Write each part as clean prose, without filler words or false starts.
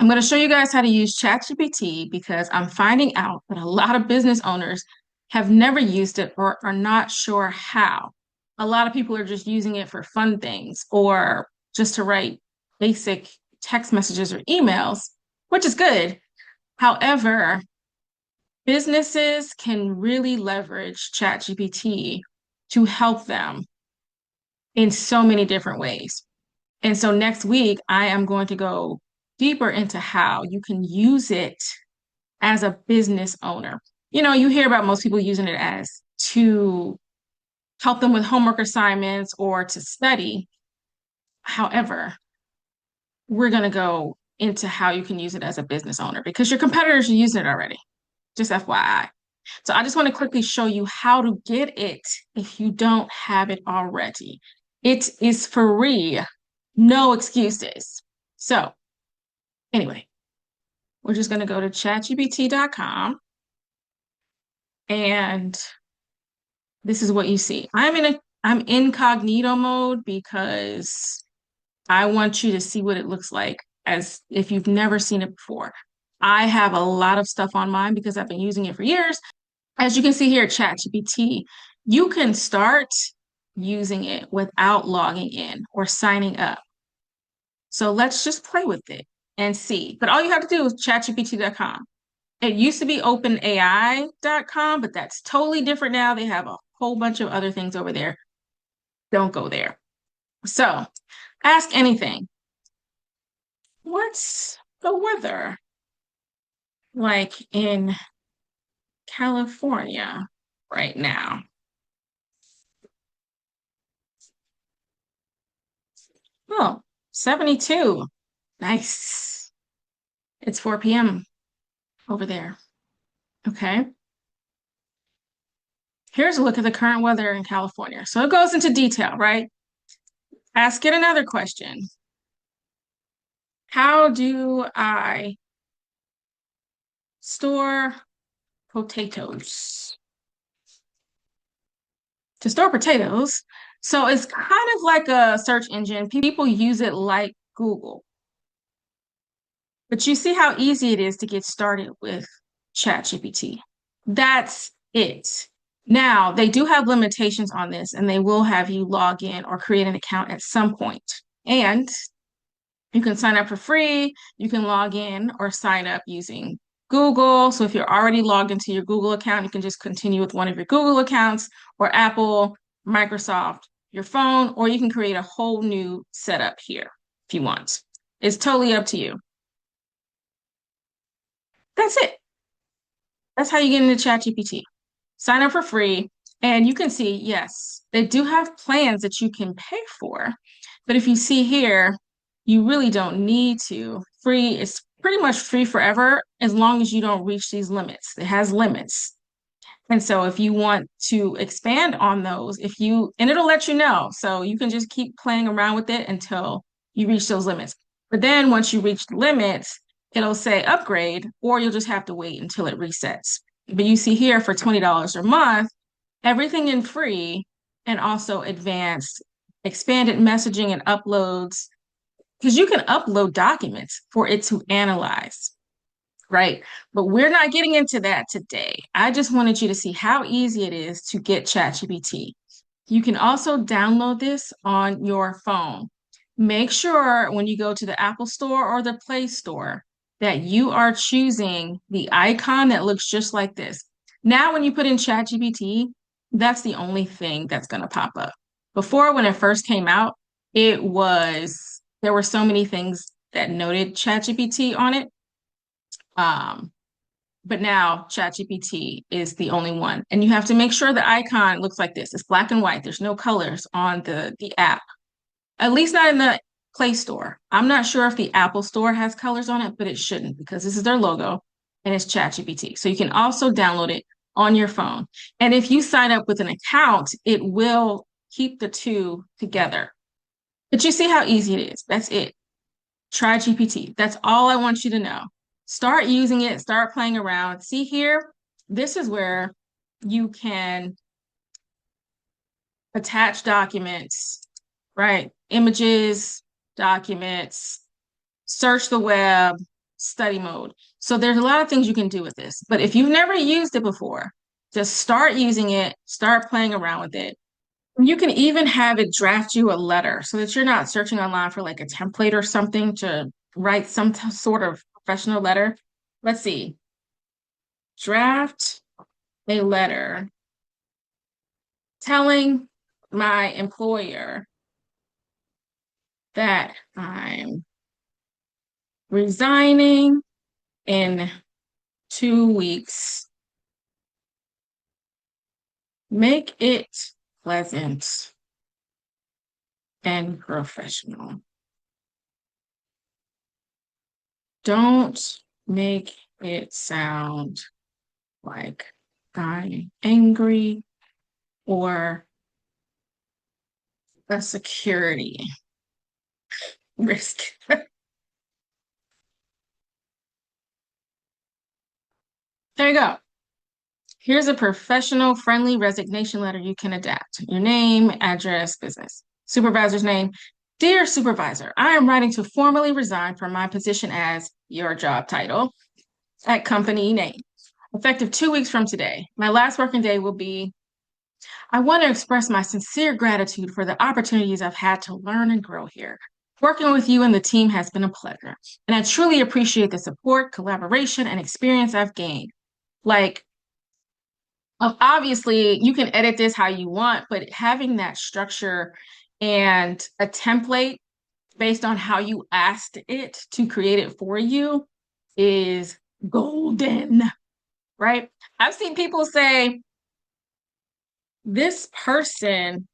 I'm going to show you guys how to use ChatGPT because I'm finding out that a lot of business owners have never used it or are not sure how. A lot of people are just using it for fun things or just to write basic text messages or emails, which is good. However, businesses can really leverage ChatGPT to help them in so many different ways. And so next week, I am going to go deeper into how you can use it as a business owner. You know, you hear about most people using it as to help them with homework assignments or to study. However, we're going to go into how you can use it as a business owner because your competitors are using it already, just FYI. So I just want to quickly show you how to get it if you don't have it already. It is free, no excuses. So anyway, we're just going to go to chatgpt.com and this is what you see. I'm incognito mode because I want you to see what it looks like as if you've never seen it before. I have a lot of stuff on mine because I've been using it for years. As you can see here, ChatGPT, you can start using it without logging in or signing up. So let's just play with it and see. But all you have to do is chatgpt.com. It used to be openai.com, but that's totally different now. They have a whole bunch of other things over there. Don't go there. So ask anything. What's the weather like in California right now? Oh, 72. Nice. It's 4 p.m. over there. Okay. Here's a look at the current weather in California. So it goes into detail, right? Ask it another question. How do I store potatoes? To store potatoes. So it's kind of like a search engine. People use it like Google. But you see how easy it is to get started with ChatGPT. That's it. Now, they do have limitations on this, and they will have you log in or create an account at some point. And you can sign up for free. You can log in or sign up using Google. So if you're already logged into your Google account, you can just continue with one of your Google accounts or Apple, Microsoft, your phone, or you can create a whole new setup here if you want. It's totally up to you. That's it. That's how you get into ChatGPT. Sign up for free, and you can see, yes, they do have plans that you can pay for. But if you see here, you really don't need to. Free is pretty much free forever as long as you don't reach these limits. It has limits. And so if you want to expand on those, and it'll let you know. So you can just keep playing around with it until you reach those limits. But then once you reach the limits, it'll say upgrade, or you'll just have to wait until it resets. But you see here for $20 a month, everything in free and also advanced expanded messaging and uploads, because you can upload documents for it to analyze, right? But we're not getting into that today. I just wanted you to see how easy it is to get ChatGPT. You can also download this on your phone. Make sure when you go to the Apple Store or the Play Store that you are choosing the icon that looks just like this. Now, when you put in ChatGPT, that's the only thing that's going to pop up. Before, when it first came out, there were so many things that noted ChatGPT on it. But now ChatGPT is the only one. And you have to make sure the icon looks like this. It's black and white. There's no colors on the app, at least not in the Play Store. I'm not sure if the Apple Store has colors on it, but it shouldn't because this is their logo and it's ChatGPT. So you can also download it on your phone. And if you sign up with an account, it will keep the two together. But you see how easy it is. That's it. Try GPT. That's all I want you to know. Start using it, start playing around. See here, this is where you can attach documents, right? Images, documents, search the web, study mode. So there's a lot of things you can do with this. But if you've never used it before, just start using it, start playing around with it. You can even have it draft you a letter so that you're not searching online for like a template or something to write some sort of professional letter. Let's see. Draft a letter telling my employer that I'm resigning in 2 weeks. Make it pleasant and professional. Don't make it sound like I'm angry or a security risk. There you go. Here's a professional, friendly resignation letter you can adapt. Your name, address, business. Supervisor's name. Dear Supervisor, I am writing to formally resign from my position as your job title at company name, effective 2 weeks from today. My last working day will be. I want to express my sincere gratitude for the opportunities I've had to learn and grow here. Working with you and the team has been a pleasure, and I truly appreciate the support, collaboration, and experience I've gained. Like, obviously, you can edit this how you want, but having that structure and a template based on how you asked it to create it for you is golden, right? I've seen people say, this person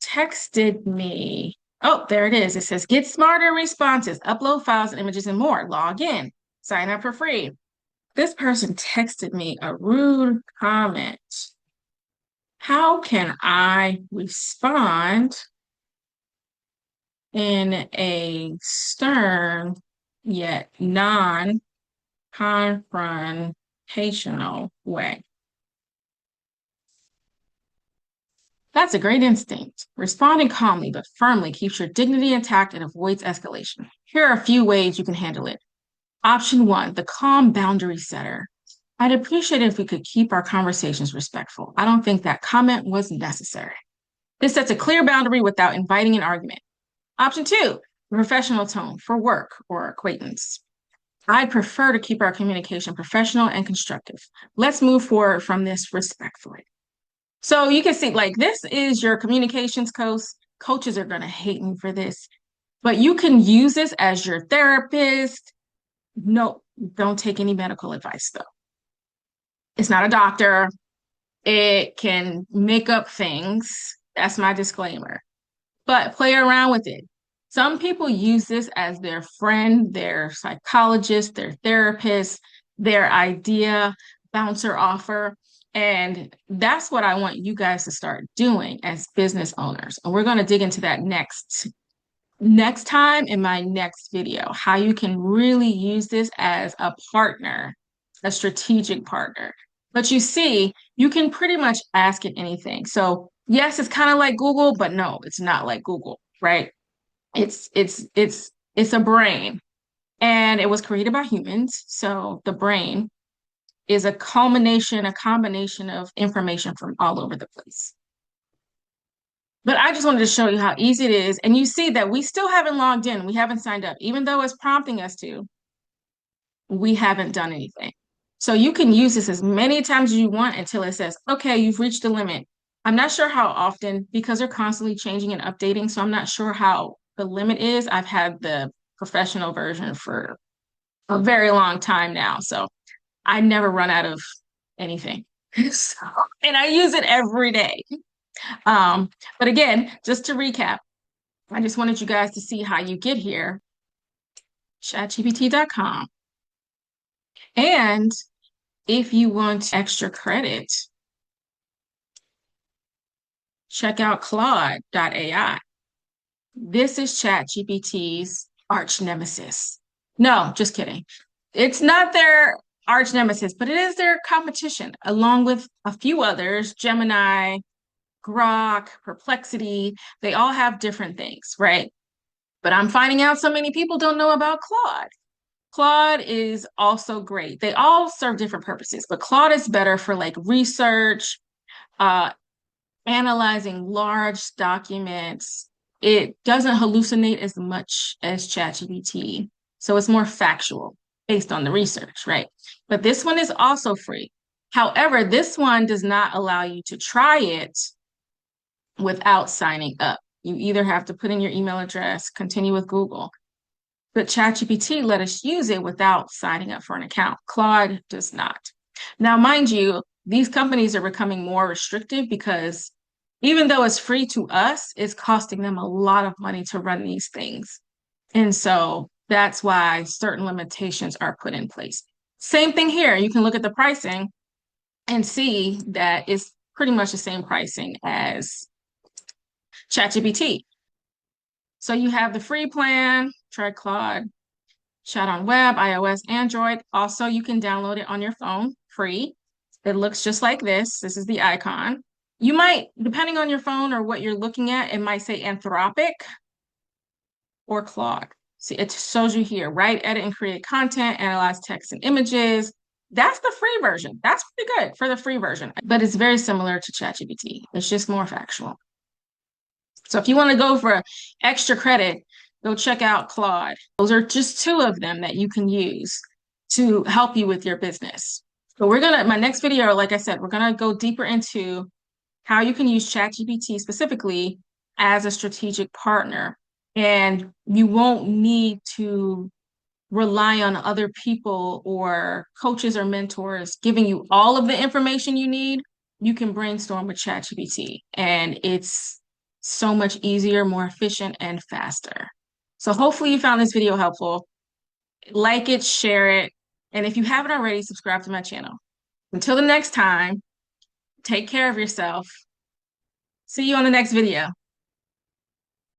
texted me. Oh, there it is. It says, get smarter responses, upload files and images and more. Log in, sign up for free. This person texted me a rude comment. How can I respond in a stern yet non-confrontational way? That's a great instinct. Responding calmly but firmly keeps your dignity intact and avoids escalation. Here are a few ways you can handle it. Option one, the calm boundary setter. I'd appreciate it if we could keep our conversations respectful. I don't think that comment was necessary. This sets a clear boundary without inviting an argument. Option two, the professional tone for work or acquaintance. I'd prefer to keep our communication professional and constructive. Let's move forward from this respectfully. So you can see, like, this is your communications coach. Coaches are going to hate me for this, but you can use this as your therapist. No, don't take any medical advice, though. It's not a doctor. It can make up things. That's my disclaimer. But play around with it. Some people use this as their friend, their psychologist, their therapist, their idea bouncer offer. And that's what I want you guys to start doing as business owners. And we're going to dig into that next time in my next video, how you can really use this as a partner, a strategic partner. But you see, you can pretty much ask it anything. So yes, it's kind of like Google, but no, it's not like Google, right? It's a brain, and it was created by humans. So the brain is a combination of information from all over the place. But I just wanted to show you how easy it is. And you see that we still haven't logged in. We haven't signed up. Even though it's prompting us to, we haven't done anything. So you can use this as many times as you want until it says, okay, you've reached the limit. I'm not sure how often because they're constantly changing and updating. So I'm not sure how the limit is. I've had the professional version for a very long time now. So I never run out of anything. So, and I use it every day. But again, just to recap, I just wanted you guys to see how you get here, chatgpt.com. And if you want extra credit, check out Claude AI. This is ChatGPT's arch nemesis. No, just kidding. It's not their arch nemesis, but it is their competition, along with a few others, Gemini, Grok, Perplexity. They all have different things, right? But I'm finding out so many people don't know about Claude. Claude is also great. They all serve different purposes, but Claude is better for like research, uh, analyzing large documents. It doesn't hallucinate as much as ChatGPT. So it's more factual based on the research, right? But this one is also free. However, this one does not allow you to try it without signing up. You either have to put in your email address, continue with Google. But ChatGPT let us use it without signing up for an account. Claude does not. Now, mind you, these companies are becoming more restrictive because even though it's free to us, it's costing them a lot of money to run these things. And so that's why certain limitations are put in place. Same thing here. You can look at the pricing and see that it's pretty much the same pricing as ChatGPT. So you have the free plan, try Claude, Chat on web, iOS, Android. Also, you can download it on your phone free. It looks just like this. This is the icon. You might, depending on your phone or what you're looking at, it might say Anthropic or Claude. See, it shows you here, write, edit, and create content, analyze text and images. That's the free version. That's pretty good for the free version, but it's very similar to ChatGPT. It's just more factual. So if you want to go for extra credit, go check out Claude. Those are just two of them that you can use to help you with your business. But my next video, like I said, we're gonna go deeper into how you can use ChatGPT specifically as a strategic partner. And you won't need to rely on other people or coaches or mentors giving you all of the information you need. You can brainstorm with ChatGPT, and it's so much easier, more efficient, and faster. So hopefully you found this video helpful. Like it, share it, and if you haven't already, subscribe to my channel. Until the next time, take care of yourself. See you on the next video.